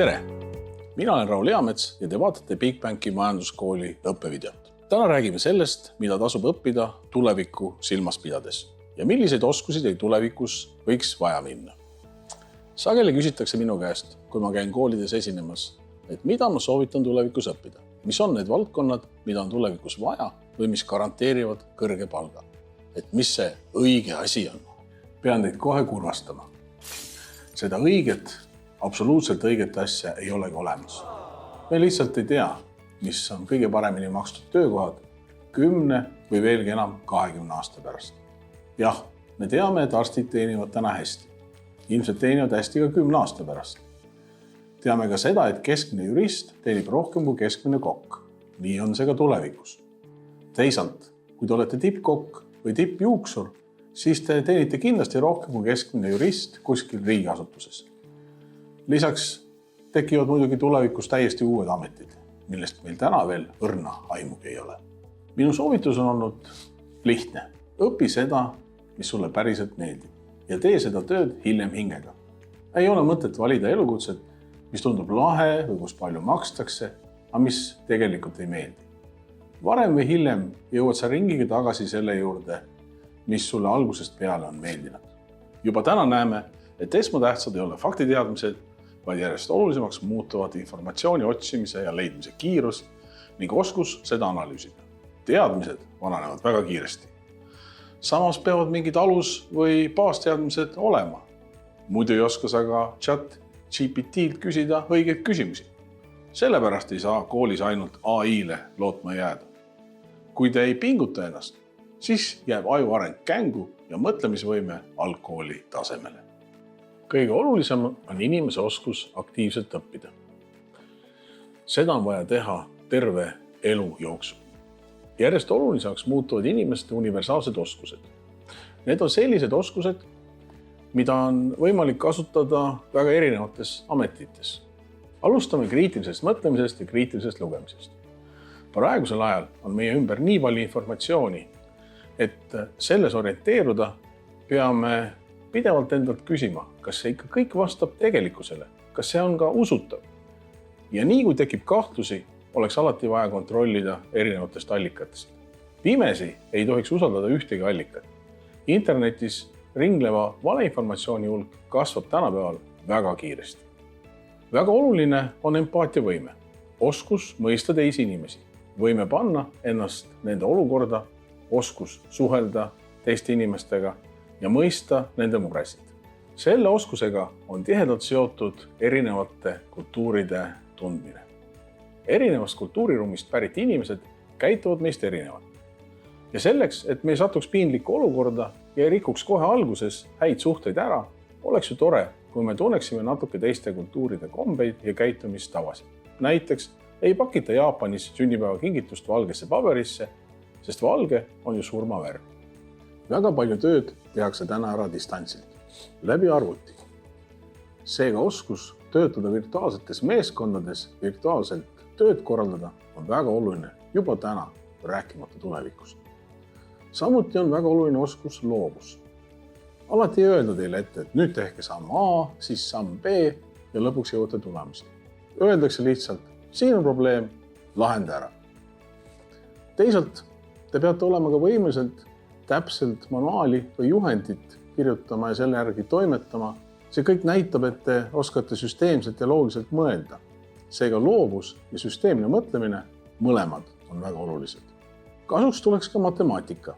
Tere! Mina olen Raul Eamets ja te vaatate Bigbanki majanduskooli õppevideot. Täna räägime sellest, mida tasub õppida tulevikku silmas pidades ja milliseid oskusi teil tulevikus võiks vaja minna. Sageli küsitakse minu käest, kui ma käin koolides esinemas, et mida ma soovitan tulevikus õppida. Mis on need valdkonnad, mida on tulevikus vaja või mis garanteerivad kõrge palga. Et mis see õige asi on. Pean teid kohe kurvastama. Seda absoluutselt õiget asja ei olegi olemas. Me lihtsalt ei tea, mis on kõige paremini makstud töökohad 10 või veelgi enam 20 aasta pärast. Jah, me teame, et arstid teenivad täna hästi. Ilmselt teenivad hästi ka 10 aasta pärast. Teame ka seda, et keskmine jurist teenib rohkem kui keskmine kokk. Nii on see ka tulevikus. Teisalt, kui te olete tippkokk või tippjuuksur, siis te teenite kindlasti rohkem kui keskmine jurist kuskil riigiasutuses. Lisaks tekivad muidugi tulevikus täiesti uued ametid, millest meil täna veel õrna aimugi ei ole. Minu soovitus on olnud lihtne. Õpi seda, mis sulle päriselt meeldib ja tee seda tööd hiljem hingega. Ei ole mõtet valida elukutset, mis tundub lahe või kus palju makstakse, aga mis tegelikult ei meeldi. Varem või hiljem jõuad sa ringiga tagasi selle juurde, mis sulle algusest peale on meeldinud. Juba täna näeme, et esmatähtsad ei ole faktiteadmised, vaid järjest olulisemaks muutuvad informatsiooni otsimise ja leidmise kiirus ning oskus seda analüüsida. Teadmised vananevad väga kiiresti. Samas peavad mingid alus- või baasteadmised olema. Muidu ei oska sa ka ChatGPT-lt küsida õigeid küsimusi. Sellepärast ei saa koolis ainult AI-le lootma jääda. Kui te ei pinguta ennast, siis jääb aju areng kängu ja mõtlemisvõime algkooli tasemele. Kõige olulisem on inimese oskus aktiivselt õppida. Seda on vaja teha terve elu jooksul. Järjest olulisemaks muutuvad inimeste universaalsed oskused. Need on sellised oskused, mida on võimalik kasutada väga erinevates ametites. Alustame kriitilisest mõtlemisest ja kriitilisest lugemisest. Praegusel ajal on meie ümber nii palju informatsiooni, et selles orienteeruda peame pidevalt endalt küsima, kas see ikka kõik vastab tegelikkusele, kas see on ka usutav. Ja nii kui tekib kahtlusi, oleks alati vaja kontrollida erinevatest allikatest. Pimesi ei tohiks usaldada ühtegi allikat. Internetis ringleva valeinformatsiooni hulk kasvab tänapäeval väga kiiresti. Väga oluline on empaatiavõime, oskus mõista teisi inimesi, võime panna ennast nende olukorda, oskus suhelda teiste inimestega ja mõista nende muresid. Selle oskusega on tihedalt seotud erinevate kultuuride tundmine. Erinevast kultuuriruumist pärit inimesed käituvad meist erinevalt. Ja selleks, et me ei satuks piinlikku olukorda ja ei rikuks kohe alguses häid suhteid ära, oleks ju tore, kui me tunneksime natuke teiste kultuuride kombeid ja käitumistavasid. Näiteks ei pakita Jaapanis sünnipäevakingitust valgesse paberisse, sest valge on ju surmavärv. Väga palju tööd tehakse täna ära distantsilt, läbi arvuti. Seega oskus töötada virtuaalsetes meeskondades, virtuaalselt tööd korraldada on väga oluline juba täna, rääkimata tulevikust. Samuti on väga oluline oskus loovus. Alati ei öelda teile ette, et nüüd tehke samm A, siis samm B ja lõpuks jõuate tulemusi. Öeldakse lihtsalt, siin on probleem, lahenda ära. Teisalt, te peate olema ka võimeliselt täpselt manuaali või juhendit kirjutama ja selle järgi toimetama. See kõik näitab, et te oskate süsteemselt ja loogiliselt mõelda. Seega loovus ja süsteemne mõtlemine mõlemad on väga olulised. Kasuks tuleks ka matemaatika.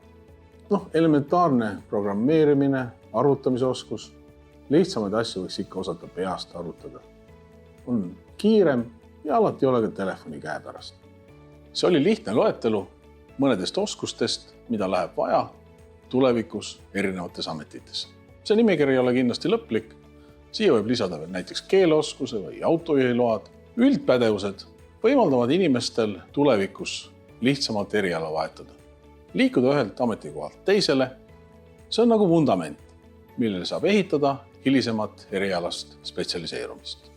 Elementaarne programmeerimine, arvutamise oskus. Lihtsamaid asju võiks ikka osata peast arvutada. On kiirem ja alati ei ole ka telefoni käepärast. See oli lihtne loetelu mõnedest oskustest, mida läheb vaja tulevikus erinevates ametites. See nimekiri ei ole kindlasti lõplik. Siia võib lisada veel näiteks keeleoskuse või autojuhiload. Üldpädevused võimaldavad inimestel tulevikus lihtsamalt eriala vahetada. Liikuda ühelt ametikohalt teisele. See on nagu vundament, millele saab ehitada hilisemat erialast spetsialiseerumist.